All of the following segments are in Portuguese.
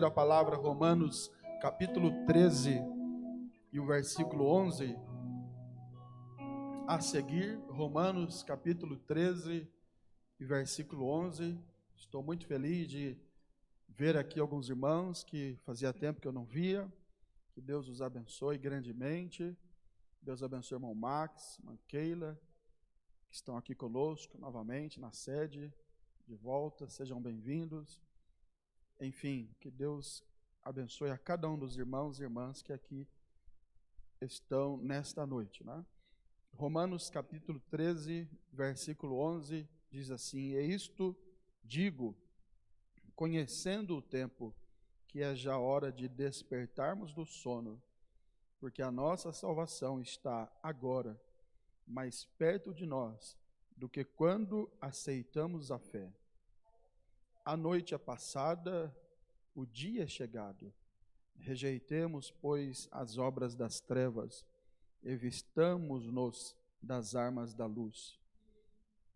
a palavra Romanos capítulo 13 e o versículo 11. A seguir, Romanos capítulo 13 e versículo 11. Estou muito feliz de ver aqui alguns irmãos que fazia tempo que eu não via. Que Deus os abençoe grandemente. Deus abençoe o irmão Max, irmã Keila, que estão aqui conosco novamente na sede, de volta. Sejam bem-vindos. Enfim, que Deus abençoe a cada um dos irmãos e irmãs que aqui estão nesta noite, né? Romanos capítulo 13, versículo 11, diz assim: E isto digo, conhecendo o tempo, que é já hora de despertarmos do sono, porque a nossa salvação está agora mais perto de nós do que quando aceitamos a fé. A noite é passada, o dia é chegado. Rejeitemos, pois, as obras das trevas, e vistamo-nos das armas da luz.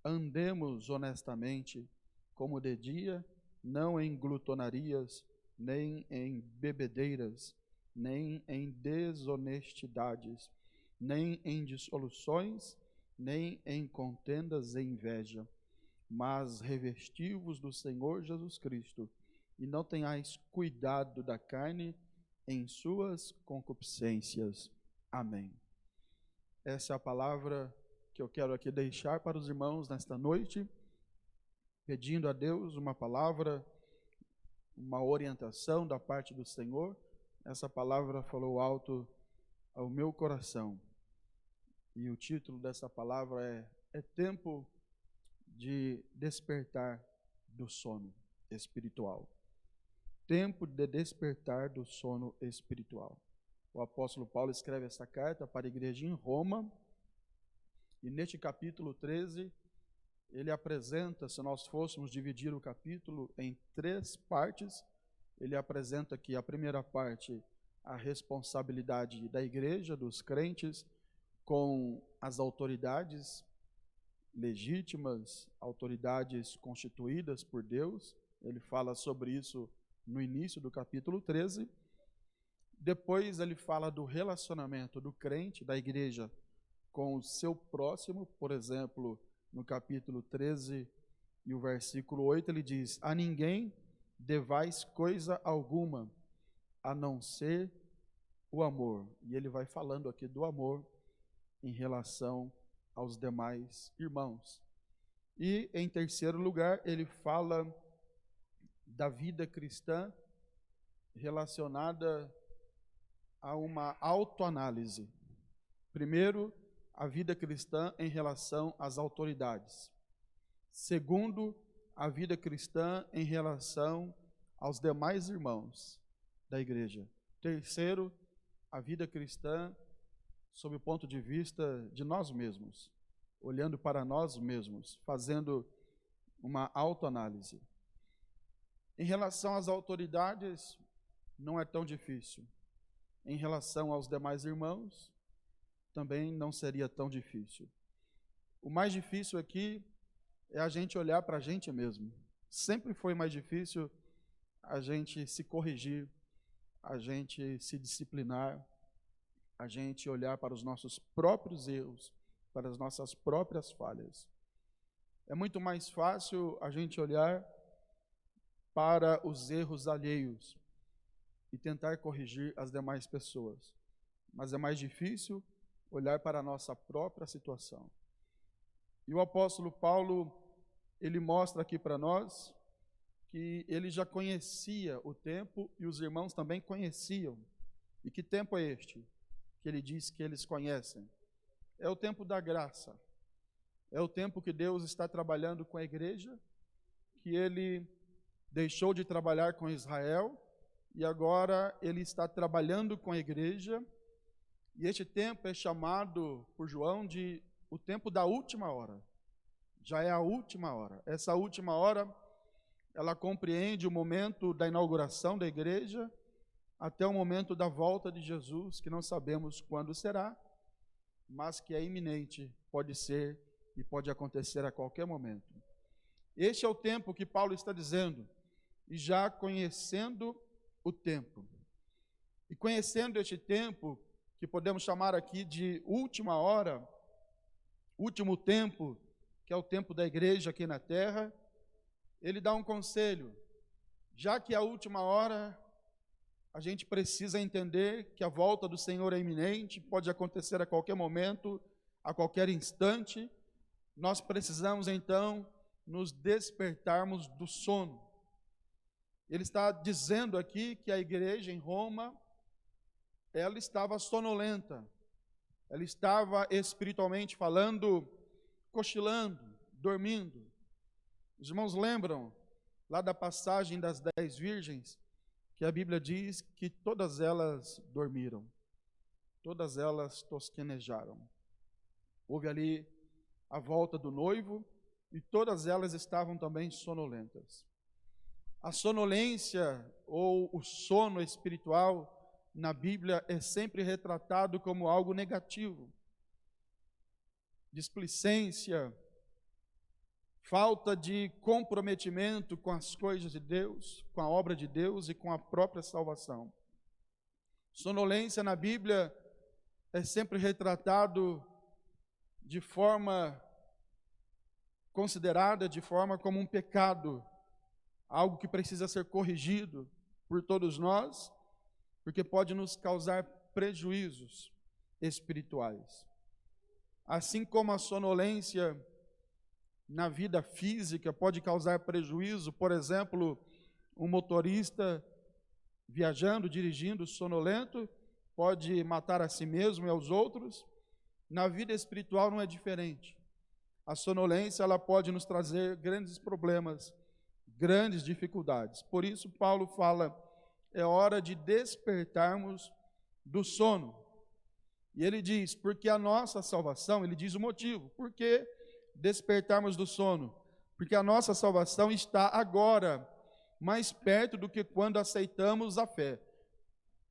Andemos honestamente, como de dia, não em glutonarias, nem em bebedeiras, nem em desonestidades, nem em dissoluções, nem em contendas e inveja, mas revesti-vos do Senhor Jesus Cristo, e não tenhais cuidado da carne em suas concupiscências. Amém. Essa é a palavra que eu quero aqui deixar para os irmãos nesta noite, pedindo a Deus uma palavra, uma orientação da parte do Senhor. Essa palavra falou alto ao meu coração. E o título dessa palavra é Tempo de Despertar do Sono Espiritual. Tempo de despertar do sono espiritual. O apóstolo Paulo escreve essa carta para a igreja em Roma, e neste capítulo 13, ele apresenta, se nós fôssemos dividir o capítulo em 3 partes, ele apresenta aqui a primeira parte, a responsabilidade da igreja, dos crentes, com as autoridades legítimas, autoridades constituídas por Deus. Ele fala sobre isso no início do capítulo 13. Depois ele fala do relacionamento do crente, da igreja, com o seu próximo. Por exemplo, no capítulo 13 e o versículo 8, ele diz: A ninguém devais coisa alguma, a não ser o amor. E ele vai falando aqui do amor em relação aos demais irmãos. E, em terceiro lugar, ele fala da vida cristã relacionada a uma autoanálise. Primeiro, a vida cristã em relação às autoridades. Segundo, a vida cristã em relação aos demais irmãos da igreja. Terceiro, a vida cristã sob o ponto de vista de nós mesmos, olhando para nós mesmos, fazendo uma autoanálise. Em relação às autoridades, não é tão difícil. Em relação aos demais irmãos, também não seria tão difícil. O mais difícil aqui é a gente olhar para a gente mesmo. Sempre foi mais difícil a gente se corrigir, a gente se disciplinar, a gente olhar para os nossos próprios erros, para as nossas próprias falhas. É muito mais fácil a gente olhar para os erros alheios e tentar corrigir as demais pessoas. Mas é mais difícil olhar para a nossa própria situação. E o apóstolo Paulo, ele mostra aqui para nós que ele já conhecia o tempo e os irmãos também conheciam. E que tempo é este que ele diz que eles conhecem? É o tempo da graça. É o tempo que Deus está trabalhando com a igreja, que ele deixou de trabalhar com Israel e agora ele está trabalhando com a igreja. E este tempo é chamado por João de o tempo da última hora. Já é a última hora. Essa última hora, ela compreende o momento da inauguração da igreja até o momento da volta de Jesus, que não sabemos quando será, mas que é iminente, pode ser e pode acontecer a qualquer momento. Este é o tempo que Paulo está dizendo, e já conhecendo o tempo. E conhecendo este tempo, que podemos chamar aqui de última hora, último tempo, que é o tempo da igreja aqui na terra, ele dá um conselho. Já que é a última hora, a gente precisa entender que a volta do Senhor é iminente, pode acontecer a qualquer momento, a qualquer instante. Nós precisamos então nos despertarmos do sono. Ele está dizendo aqui que a igreja em Roma, ela estava sonolenta, ela estava espiritualmente falando, cochilando, dormindo. Os irmãos lembram lá da passagem das 10 virgens, que a Bíblia diz que todas elas dormiram, todas elas tosquenejaram. Houve ali a volta do noivo e todas elas estavam também sonolentas. A sonolência ou o sono espiritual na Bíblia é sempre retratado como algo negativo. Displicência, falta de comprometimento com as coisas de Deus, com a obra de Deus e com a própria salvação. Sonolência na Bíblia é sempre retratado de forma considerada, de forma como um pecado, algo que precisa ser corrigido por todos nós, porque pode nos causar prejuízos espirituais. Assim como a sonolência na vida física pode causar prejuízo, por exemplo, um motorista viajando, dirigindo, sonolento, pode matar a si mesmo e aos outros. Na vida espiritual não é diferente. A sonolência, ela pode nos trazer grandes problemas, grandes dificuldades. Por isso Paulo fala, é hora de despertarmos do sono. E ele diz, porque a nossa salvação, ele diz o motivo, por que despertarmos do sono? Porque a nossa salvação está agora, mais perto do que quando aceitamos a fé.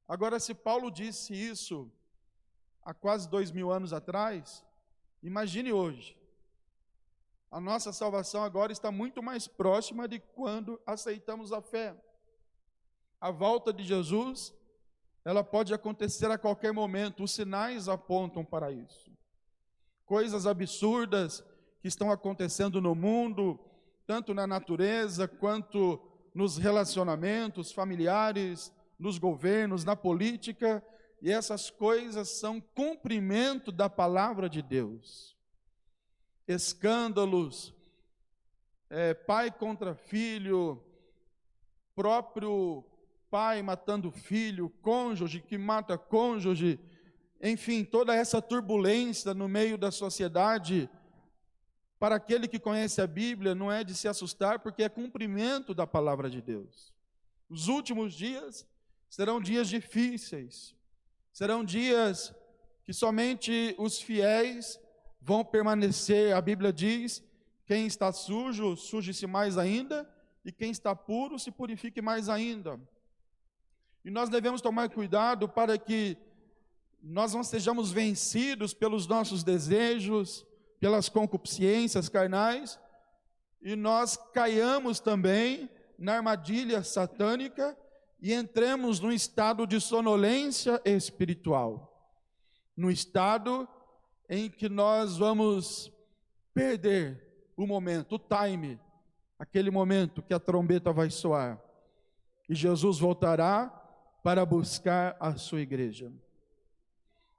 Agora, se Paulo disse isso há quase 2000 anos atrás, imagine hoje. A nossa salvação agora está muito mais próxima de quando aceitamos a fé. A volta de Jesus, ela pode acontecer a qualquer momento, os sinais apontam para isso. Coisas absurdas que estão acontecendo no mundo, tanto na natureza, quanto nos relacionamentos familiares, nos governos, na política, e essas coisas são cumprimento da palavra de Deus. Escândalos, pai contra filho, próprio pai matando filho, cônjuge que mata cônjuge, enfim, toda essa turbulência no meio da sociedade, para aquele que conhece a Bíblia, não é de se assustar, porque é cumprimento da palavra de Deus. Os últimos dias serão dias difíceis, serão dias que somente os fiéis vão permanecer. A Bíblia diz, quem está sujo, suje-se mais ainda, e quem está puro, se purifique mais ainda. E nós devemos tomar cuidado para que nós não sejamos vencidos pelos nossos desejos, pelas concupiscências carnais, e nós caiamos também na armadilha satânica e entremos num estado de sonolência espiritual, no estado em que nós vamos perder o momento, o time, aquele momento que a trombeta vai soar, e Jesus voltará para buscar a sua igreja.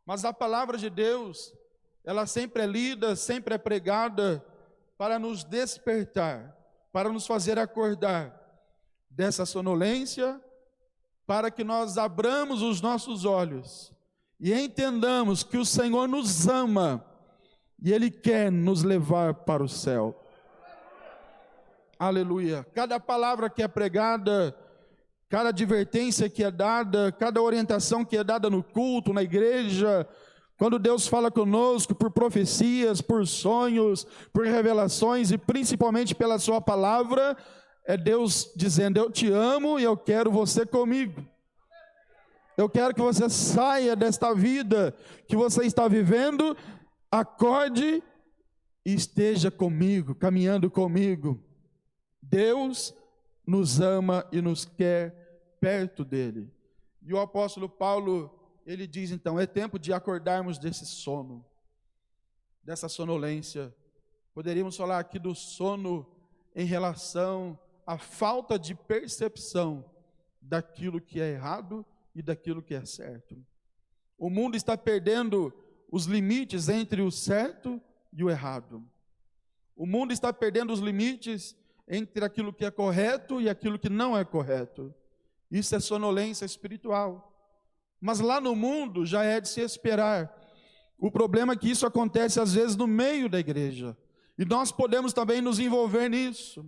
Mas a palavra de Deus, ela sempre é lida, sempre é pregada para nos despertar, para nos fazer acordar dessa sonolência, para que nós abramos os nossos olhos e entendamos que o Senhor nos ama e Ele quer nos levar para o céu. Aleluia. Cada palavra que é pregada, cada advertência que é dada, cada orientação que é dada no culto, na igreja, quando Deus fala conosco por profecias, por sonhos, por revelações e principalmente pela sua palavra, é Deus dizendo, eu te amo e eu quero você comigo. Eu quero que você saia desta vida que você está vivendo, acorde e esteja comigo, caminhando comigo. Deus nos ama e nos quer perto dele. E o apóstolo Paulo, ele diz então, é tempo de acordarmos desse sono, dessa sonolência. Poderíamos falar aqui do sono em relação à falta de percepção daquilo que é errado e daquilo que é certo. O mundo está perdendo os limites entre o certo e o errado. O mundo está perdendo os limites entre aquilo que é correto e aquilo que não é correto. Isso é sonolência espiritual. Mas lá no mundo já é de se esperar. O problema é que isso acontece às vezes no meio da igreja. E nós podemos também nos envolver nisso.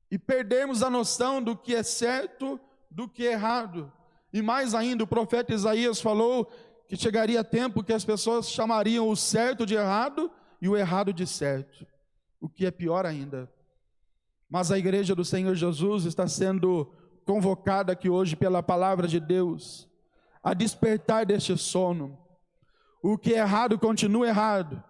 E perdermos a noção do que é certo, do que é errado. E mais ainda, o profeta Isaías falou que chegaria tempo que as pessoas chamariam o certo de errado e o errado de certo. O que é pior ainda. Mas a igreja do Senhor Jesus está sendo convocada aqui hoje pela palavra de Deus a despertar deste sono. O que é errado continua errado.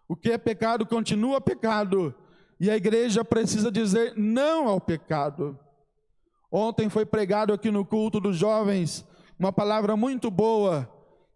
O que é pecado continua pecado. E a igreja precisa dizer não ao pecado. Ontem foi pregado aqui no culto dos jovens uma palavra muito boa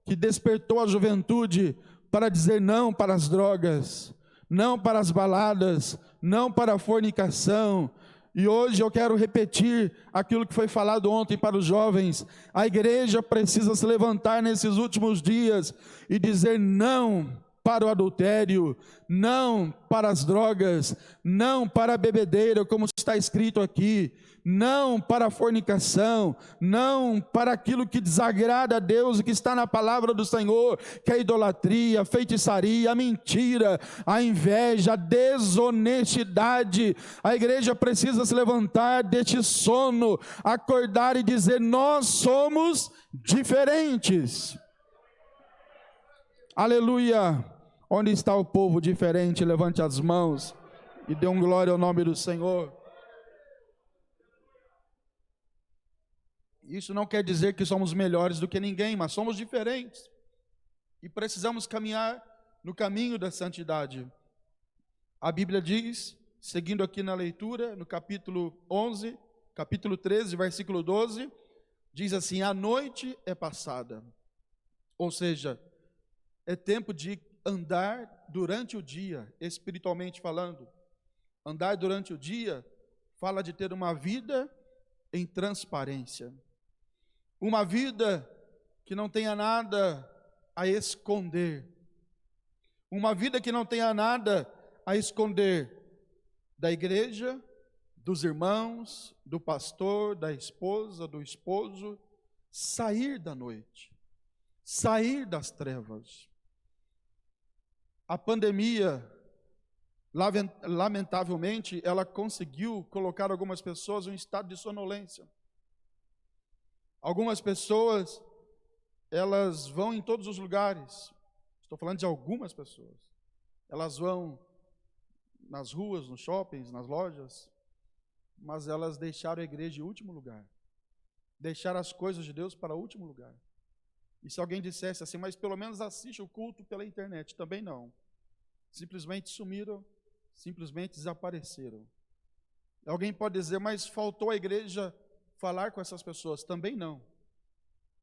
que despertou a juventude para dizer não para as drogas, não para as baladas, não para a fornicação. E hoje eu quero repetir aquilo que foi falado ontem para os jovens. A igreja precisa se levantar nesses últimos dias e dizer não para o adultério, não para as drogas, não para a bebedeira, como está escrito aqui, não para a fornicação, não para aquilo que desagrada a Deus e que está na palavra do Senhor, que é a idolatria, a feitiçaria, a mentira, a inveja, a desonestidade. A igreja precisa se levantar deste sono, acordar e dizer: nós somos diferentes. Aleluia! Onde está o povo diferente? Levante as mãos e dê um glória ao nome do Senhor. Isso não quer dizer que somos melhores do que ninguém, mas somos diferentes. E precisamos caminhar no caminho da santidade. A Bíblia diz, seguindo aqui na leitura, no capítulo 11, capítulo 13, versículo 12, diz assim: a noite é passada. Ou seja, é tempo de andar durante o dia, espiritualmente falando. Andar durante o dia fala de ter uma vida em transparência. Uma vida que não tenha nada a esconder. Uma vida que não tenha nada a esconder da igreja, dos irmãos, do pastor, da esposa, do esposo. Sair da noite, sair das trevas. A pandemia, lamentavelmente, ela conseguiu colocar algumas pessoas em um estado de sonolência. Algumas pessoas, elas vão em todos os lugares. Estou falando de algumas pessoas. Elas vão nas ruas, nos shoppings, nas lojas, mas elas deixaram a igreja em último lugar. Deixaram as coisas de Deus para o último lugar. E se alguém dissesse assim, mas pelo menos assiste o culto pela internet, também não. Simplesmente sumiram, simplesmente desapareceram. Alguém pode dizer, mas faltou a igreja falar com essas pessoas? Também não.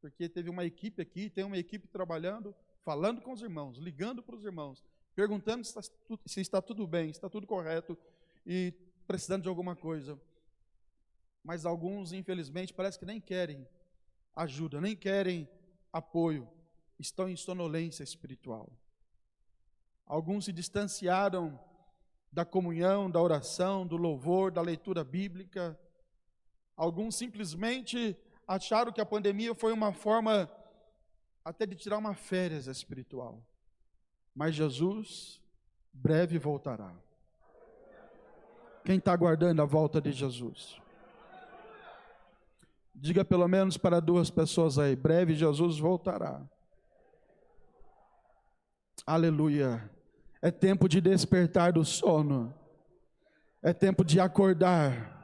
Porque teve uma equipe aqui, tem uma equipe trabalhando, falando com os irmãos, ligando para os irmãos, perguntando se está tudo bem, se está tudo correto e precisando de alguma coisa. Mas alguns, infelizmente, parece que nem querem ajuda, nem querem apoio, estão em sonolência espiritual. Alguns se distanciaram da comunhão, da oração, do louvor, da leitura bíblica. Alguns simplesmente acharam que a pandemia foi uma forma até de tirar uma férias espiritual. Mas Jesus breve voltará. Quem está aguardando a volta de Jesus? Diga pelo menos para 2 pessoas aí: breve Jesus voltará. Aleluia. É tempo de despertar do sono. É tempo de acordar.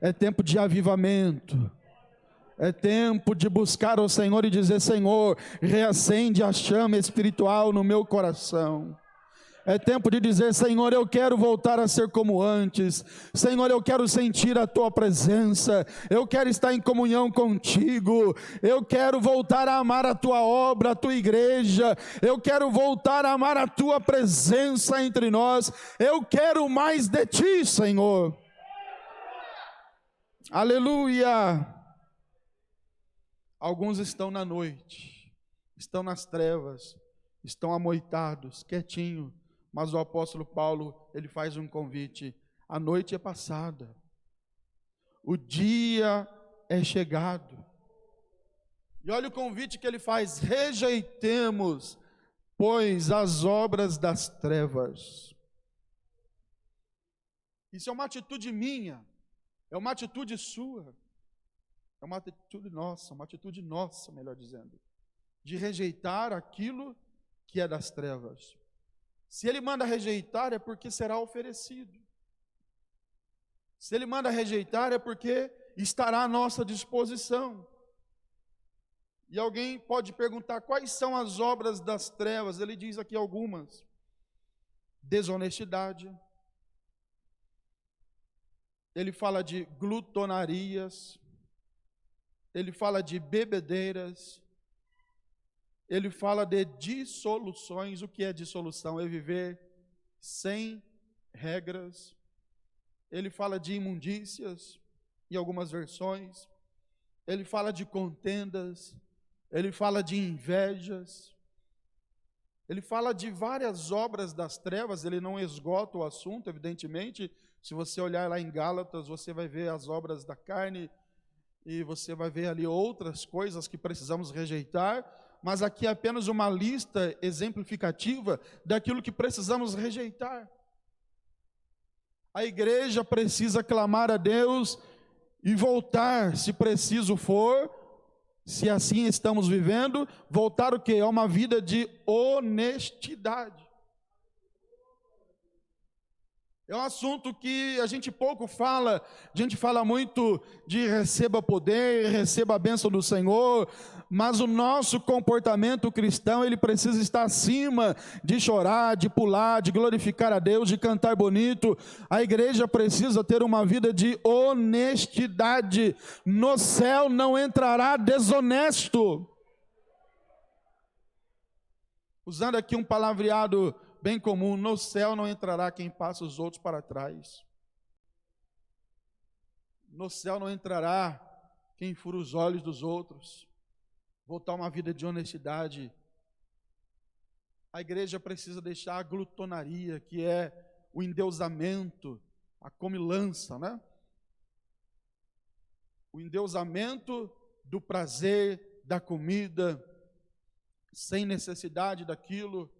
É tempo de avivamento. É tempo de buscar o Senhor e dizer: Senhor, reacende a chama espiritual no meu coração. É tempo de dizer: Senhor, eu quero voltar a ser como antes. Senhor, eu quero sentir a Tua presença. Eu quero estar em comunhão contigo. Eu quero voltar a amar a Tua obra, a Tua igreja. Eu quero voltar a amar a Tua presença entre nós. Eu quero mais de Ti, Senhor. Aleluia. Alguns estão na noite, estão nas trevas, estão amoitados, quietinho. Mas o apóstolo Paulo, ele faz um convite: a noite é passada, o dia é chegado. E olha o convite que ele faz: rejeitemos, pois, as obras das trevas. Isso é uma atitude minha, é uma atitude sua, é uma atitude nossa, melhor dizendo, de rejeitar aquilo que é das trevas. Se ele manda rejeitar, é porque será oferecido. Se ele manda rejeitar, é porque estará à nossa disposição. E alguém pode perguntar: quais são as obras das trevas? Ele diz aqui algumas: desonestidade. Ele fala de glutonarias. Ele fala de bebedeiras. Ele fala de dissoluções. O que é dissolução? É viver sem regras. Ele fala de imundícias, em algumas versões. Ele fala de contendas. Ele fala de invejas. Ele fala de várias obras das trevas. Ele não esgota o assunto, evidentemente. Se você olhar lá em Gálatas, você vai ver as obras da carne, e você vai ver ali outras coisas que precisamos rejeitar. Mas aqui é apenas uma lista exemplificativa daquilo que precisamos rejeitar. A igreja precisa clamar a Deus e voltar, se preciso for, se assim estamos vivendo, voltar o quê? A uma vida de honestidade. É um assunto que a gente pouco fala. A gente fala muito de receba poder, receba a bênção do Senhor, mas o nosso comportamento cristão, ele precisa estar acima de chorar, de pular, de glorificar a Deus, de cantar bonito. A igreja precisa ter uma vida de honestidade. No céu não entrará desonesto. Usando aqui um palavreado bem comum: no céu não entrará quem passa os outros para trás. No céu não entrará quem fura os olhos dos outros. Voltar uma vida de honestidade. A igreja precisa deixar a glutonaria, que é o endeusamento, a comilança, né? O endeusamento do prazer, da comida, sem necessidade daquilo.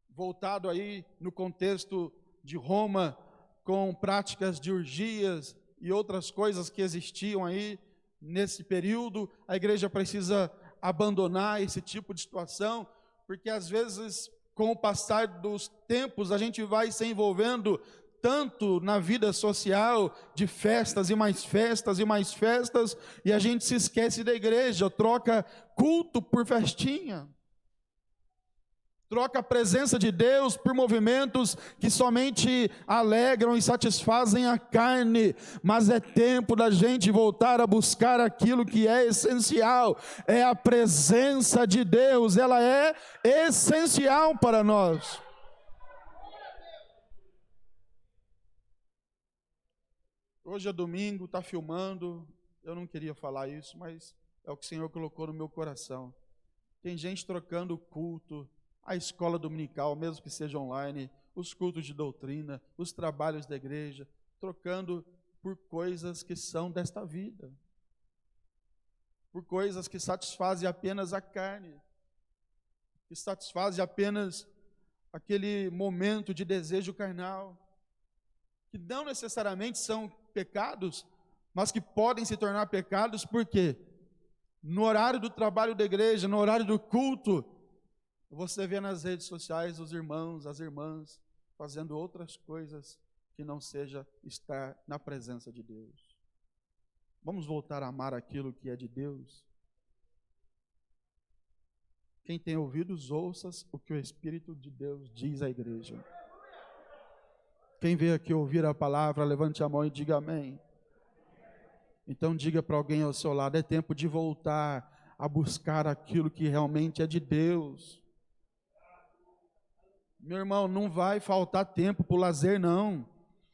Voltado aí no contexto de Roma, com práticas de orgias e outras coisas que existiam aí nesse período. A igreja precisa abandonar esse tipo de situação, porque às vezes, com o passar dos tempos, a gente vai se envolvendo tanto na vida social, de festas e mais festas e mais festas, e a gente se esquece da igreja, troca culto por festinha. Troca a presença de Deus por movimentos que somente alegram e satisfazem a carne. Mas é tempo da gente voltar a buscar aquilo que é essencial. É a presença de Deus. Ela é essencial para nós. Hoje é domingo, está filmando. Eu não queria falar isso, mas é o que o Senhor colocou no meu coração. Tem gente trocando o culto, a escola dominical, mesmo que seja online, os cultos de doutrina, os trabalhos da igreja, trocando por coisas que são desta vida, por coisas que satisfazem apenas a carne, que satisfazem apenas aquele momento de desejo carnal, que não necessariamente são pecados, mas que podem se tornar pecados, porque no horário do trabalho da igreja, no horário do culto, você vê nas redes sociais os irmãos, as irmãs, fazendo outras coisas que não seja estar na presença de Deus. Vamos voltar a amar aquilo que é de Deus. Quem tem ouvidos, ouça o que o Espírito de Deus diz à igreja. Quem veio aqui ouvir a palavra, levante a mão e diga amém. Então diga para alguém ao seu lado, é tempo de voltar a buscar aquilo que realmente é de Deus. Meu irmão, não vai faltar tempo para o lazer, não.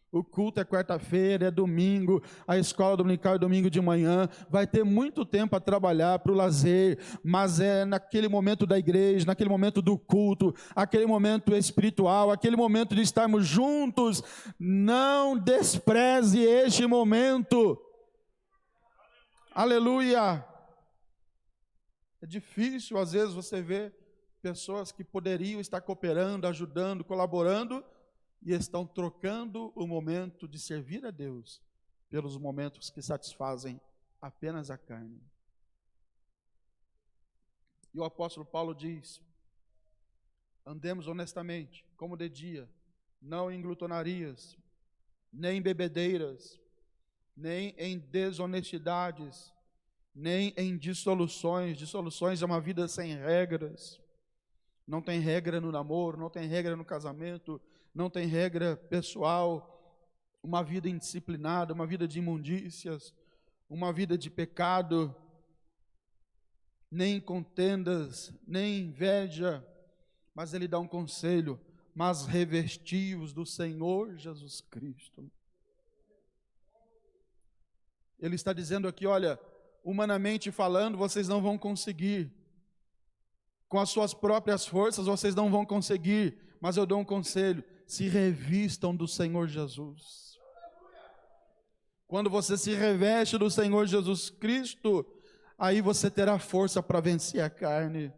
O culto é quarta-feira, é domingo, a escola dominical é domingo de manhã, vai ter muito tempo a trabalhar para o lazer, mas é naquele momento da igreja, naquele momento do culto, aquele momento espiritual, aquele momento de estarmos juntos. Não despreze este momento. Aleluia! É difícil, às vezes, você ver pessoas que poderiam estar cooperando, ajudando, colaborando, e estão trocando o momento de servir a Deus pelos momentos que satisfazem apenas a carne. E o apóstolo Paulo diz: andemos honestamente, como de dia, não em glutonarias, nem em bebedeiras, nem em desonestidades, nem em dissoluções. Dissoluções é uma vida sem regras. Não tem regra no namoro, não tem regra no casamento, não tem regra pessoal. Uma vida indisciplinada, uma vida de imundícias, uma vida de pecado, nem contendas, nem inveja. Mas ele dá um conselho: mas revesti-vos do Senhor Jesus Cristo. Ele está dizendo aqui, olha, humanamente falando, vocês não vão conseguir. Com as suas próprias forças, vocês não vão conseguir. Mas eu dou um conselho: se revistam do Senhor Jesus. Quando você se reveste do Senhor Jesus Cristo, aí você terá força para vencer a carne.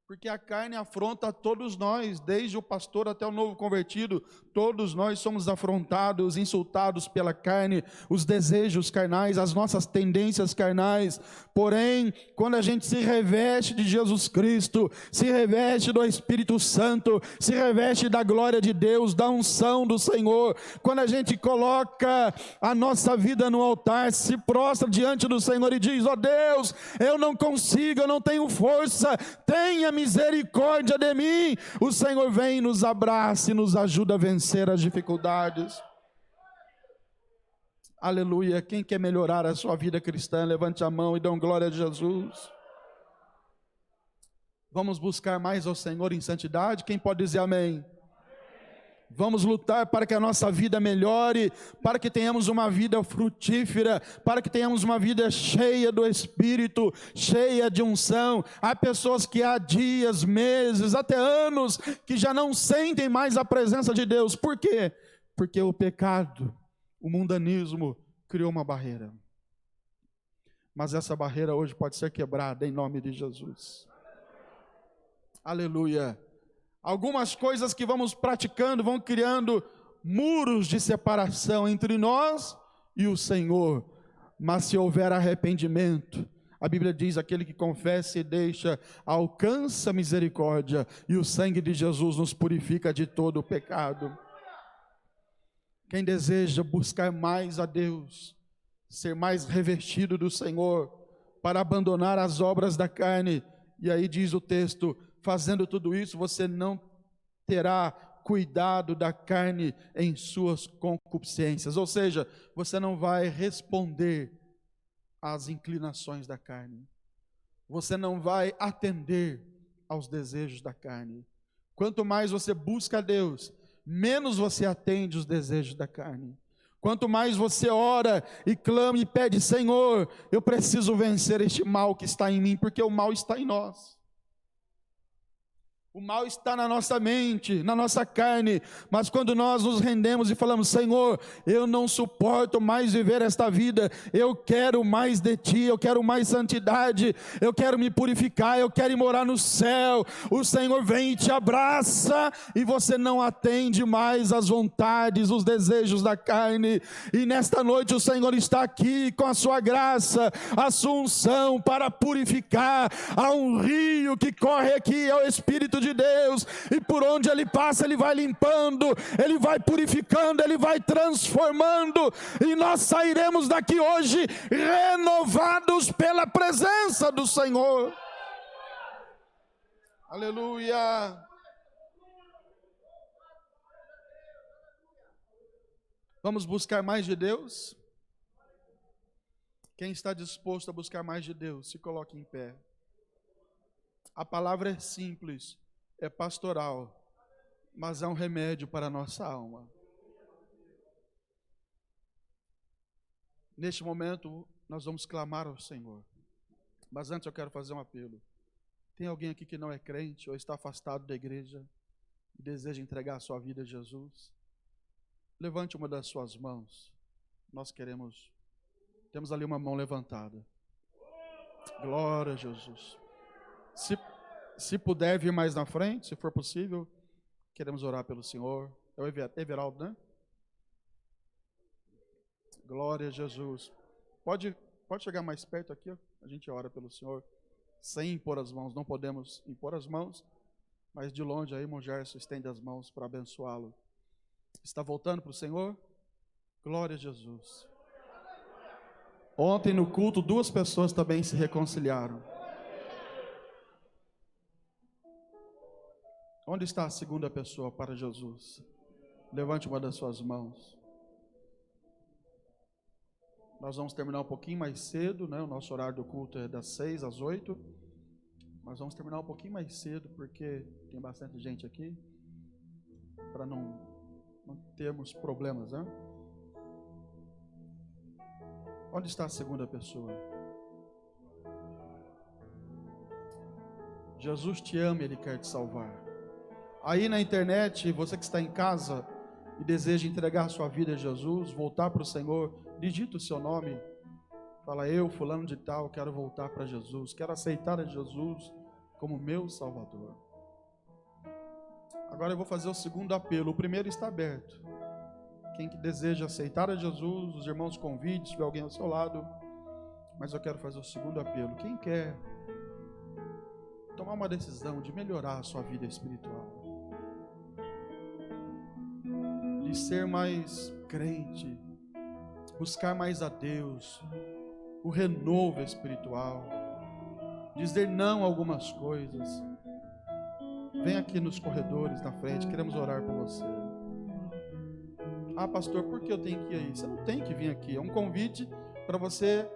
Porque a carne afronta a todos nós, desde o pastor até o novo convertido. Todos nós somos afrontados, insultados pela carne, os desejos carnais, as nossas tendências carnais. Porém, quando a gente se reveste de Jesus Cristo, se reveste do Espírito Santo, se reveste da glória de Deus, da unção do Senhor, quando a gente coloca a nossa vida no altar, se prostra diante do Senhor e diz: ó Deus, eu não consigo, eu não tenho força, tenha misericórdia de mim. O Senhor vem, nos abraça e nos ajuda a vencer as dificuldades. Aleluia. Quem quer melhorar a sua vida cristã, levante a mão e dê glória a Jesus. Vamos buscar mais ao Senhor em santidade. Quem pode dizer amém? Vamos lutar para que a nossa vida melhore, para que tenhamos uma vida frutífera, para que tenhamos uma vida cheia do Espírito, cheia de unção. Há pessoas que há dias, meses, até anos, que já não sentem mais a presença de Deus. Por quê? Porque o pecado, o mundanismo, criou uma barreira. Mas essa barreira hoje pode ser quebrada em nome de Jesus. Aleluia. Algumas coisas que vamos praticando vão criando muros de separação entre nós e o Senhor. Mas se houver arrependimento, a Bíblia diz: aquele que confessa e deixa alcança misericórdia, e o sangue de Jesus nos purifica de todo o pecado. Quem deseja buscar mais a Deus, ser mais revestido do Senhor, para abandonar as obras da carne, e aí diz o texto: fazendo tudo isso, você não terá cuidado da carne em suas concupiscências. Ou seja, você não vai responder às inclinações da carne. Você não vai atender aos desejos da carne. Quanto mais você busca a Deus, menos você atende os desejos da carne. Quanto mais você ora e clama e pede: Senhor, eu preciso vencer este mal que está em mim, porque o mal está em nós. O mal está na nossa mente, na nossa carne, mas quando nós nos rendemos e falamos: Senhor, eu não suporto mais viver esta vida, eu quero mais de Ti, eu quero mais santidade, eu quero me purificar, eu quero ir morar no céu, o Senhor vem e te abraça, e você não atende mais às vontades, os desejos da carne. E nesta noite o Senhor está aqui com a sua graça, a sua unção para purificar. Há um rio que corre aqui, é o Espírito de Deus, e por onde ele passa, ele vai limpando, ele vai purificando, ele vai transformando, e nós sairemos daqui hoje renovados pela presença do Senhor. Aleluia. Vamos buscar mais de Deus? Quem está disposto a buscar mais de Deus, se coloque em pé. A palavra é simples, é pastoral, mas é um remédio para a nossa alma. Neste momento, nós vamos clamar ao Senhor. Mas antes eu quero fazer um apelo. Tem alguém aqui que não é crente ou está afastado da igreja e deseja entregar a sua vida a Jesus? Levante uma das suas mãos. Nós queremos. Temos ali uma mão levantada. Glória a Jesus. Se puder vir mais na frente, se for possível, queremos orar pelo Senhor. É o Everaldo, né? Glória a Jesus. Pode chegar mais perto aqui, ó. A gente ora pelo Senhor sem impor as mãos. Não podemos impor as mãos, mas de longe aí, irmão Gerson, estende as mãos para abençoá-lo. Está voltando para o Senhor? Glória a Jesus. Ontem no culto, 2 pessoas também se reconciliaram. Onde está a segunda pessoa para Jesus? Levante uma das suas mãos. Nós vamos terminar um pouquinho mais cedo, né? O nosso horário do culto é das 6 às 8. Mas vamos terminar um pouquinho mais cedo, porque tem bastante gente aqui, para não termos problemas, né? Onde está a segunda pessoa? Jesus te ama, Ele quer te salvar. Aí na internet, você que está em casa e deseja entregar sua vida a Jesus, voltar para o Senhor, digita o seu nome, fala: eu, fulano de tal, quero voltar para Jesus, quero aceitar a Jesus como meu Salvador. Agora eu vou fazer o segundo apelo. O primeiro está aberto. Quem que deseja aceitar a Jesus, os irmãos convidem, se tiver alguém ao seu lado. Mas eu quero fazer o segundo apelo. Quem quer tomar uma decisão de melhorar a sua vida espiritual, de ser mais crente, buscar mais a Deus, o renovo espiritual, dizer não a algumas coisas, vem aqui nos corredores na frente, queremos orar por você. Ah, pastor, por que eu tenho que ir aí? Você não tem que vir aqui, é um convite para você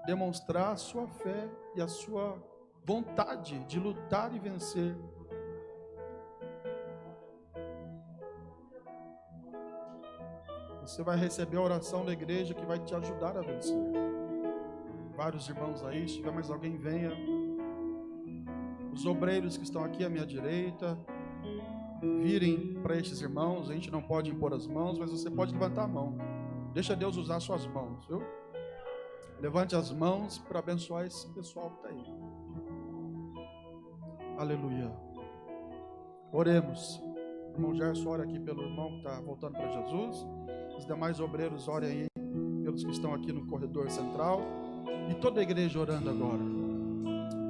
demonstrar a sua fé e a sua vontade de lutar e vencer. Você vai receber a oração da igreja que vai te ajudar a vencer. Vários irmãos aí, se tiver mais alguém, venha. Os obreiros que estão aqui à minha direita, virem para estes irmãos. A gente não pode impor as mãos, mas você pode levantar a mão. Deixa Deus usar suas mãos, viu? Levante as mãos para abençoar esse pessoal que está aí. Aleluia. Oremos. O irmão Gerson, ora aqui pelo irmão que está voltando para Jesus. Os demais obreiros, orem aí pelos que estão aqui no corredor central. E toda a igreja orando agora.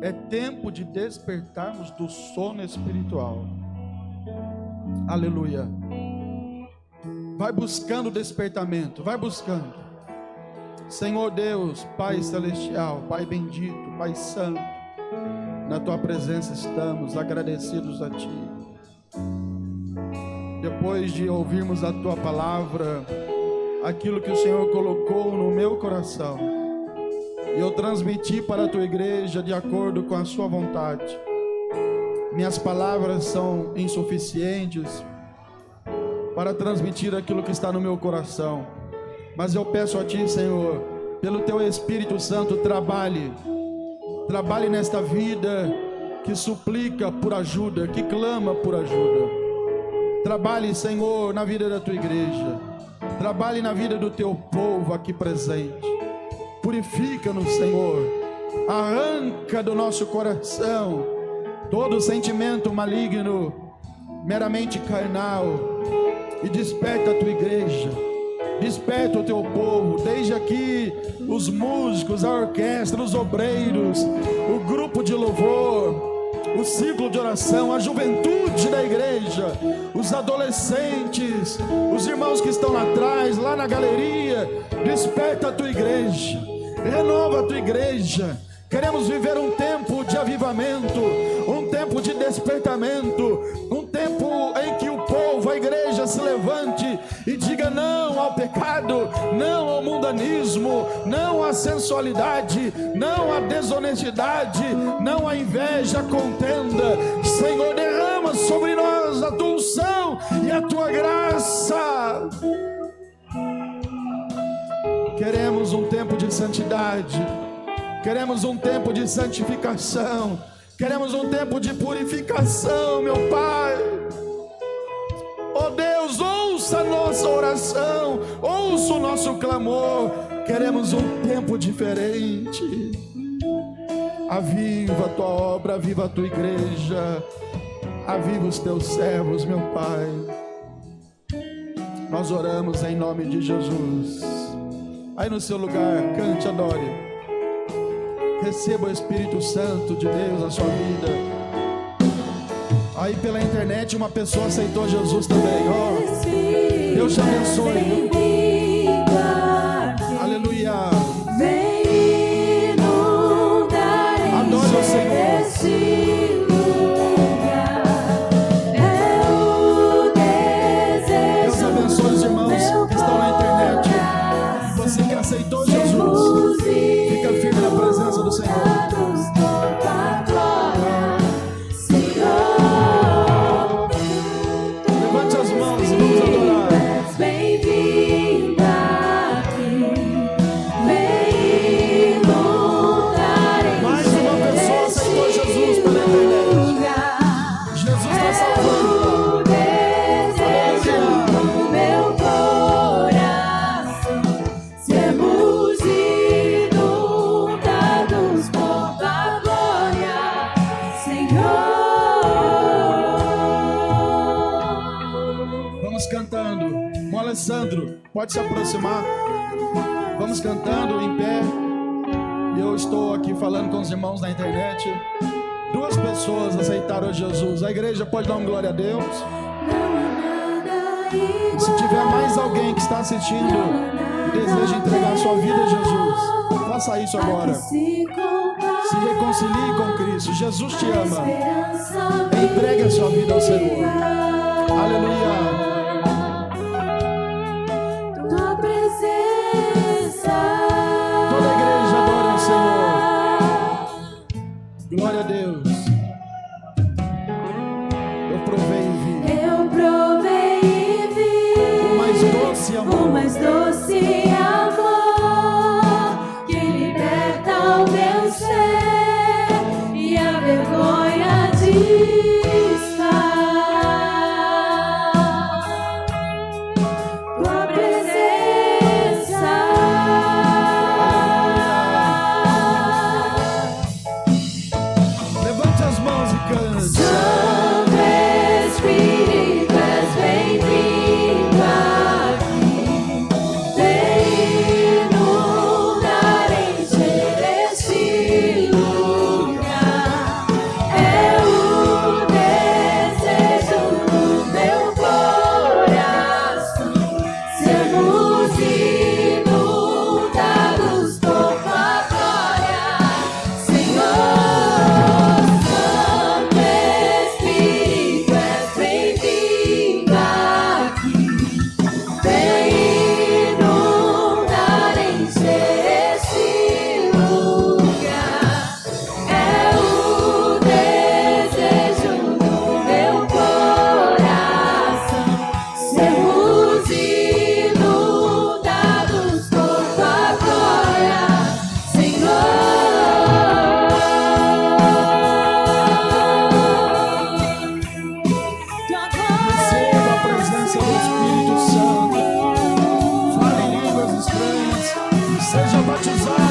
É tempo de despertarmos do sono espiritual. Aleluia. Vai buscando o despertamento, vai buscando. Senhor Deus, Pai celestial, Pai bendito, Pai santo, na Tua presença estamos agradecidos a Ti. Depois de ouvirmos a Tua palavra, aquilo que o Senhor colocou no meu coração, e eu transmiti para a Tua igreja de acordo com a Sua vontade. Minhas palavras são insuficientes para transmitir aquilo que está no meu coração, mas eu peço a Ti, Senhor, pelo Teu Espírito Santo, trabalhe nesta vida que suplica por ajuda, que clama por ajuda. Trabalhe, Senhor, na vida da Tua igreja, trabalhe na vida do Teu povo aqui presente. Purifica-nos, Senhor, arranca do nosso coração todo sentimento maligno, meramente carnal, e desperta a Tua igreja, desperta o Teu povo, desde aqui os músicos, a orquestra, os obreiros, o grupo de louvor, o ciclo de oração, a juventude da igreja, os adolescentes, os irmãos que estão lá atrás, lá na galeria. Desperta a Tua igreja, renova a Tua igreja. Queremos viver um tempo de avivamento, um tempo tempo de despertamento, um tempo em que o povo, a igreja se levante e diga não ao pecado, não ao mundanismo, não à sensualidade, não à desonestidade, não à inveja, à contenda. Senhor, derrama sobre nós a tua unção e a tua graça. Queremos um tempo de santidade, queremos um tempo de santificação, queremos um tempo de purificação, meu Pai. Oh Deus, ouça a nossa oração, ouça o nosso clamor. Queremos um tempo diferente. Aviva a tua obra, aviva a tua igreja, aviva os teus servos, meu Pai. Nós oramos em nome de Jesus. Aí no seu lugar, cante, adore. Receba o Espírito Santo de Deus na sua vida. Aí pela internet uma pessoa aceitou Jesus também. Oh, Deus te abençoe. Aleluia. Adore o Senhor. Deus abençoe os irmãos que estão na internet. Você que aceitou Jesus, fica firme na presença do Senhor. Levante as mãos e vamos adorar. Mais uma pessoa aceitou Jesus pela internet. Jesus está salvando. Alessandro, pode se aproximar. Vamos cantando em pé. E eu estou aqui falando com os irmãos na internet. 2 pessoas aceitaram Jesus. A igreja pode dar um glória a Deus. E se tiver mais alguém que está assistindo e deseja entregar sua vida a Jesus, faça isso agora. Se reconcilie com Cristo. Jesus te ama. Entregue a sua vida ao Senhor. Aleluia. Glória a Deus. Eu provei e vi o mais doce amor que liberta o meu ser e a vergonha de estar. Tua presença. Levante as mãos e cante. Santo Espírito, és bem-vindo aqui. Vem inundar, encher este lugar. É o desejo do meu coração. Sermos inundados por tua glória, Senhor. Seja batizado.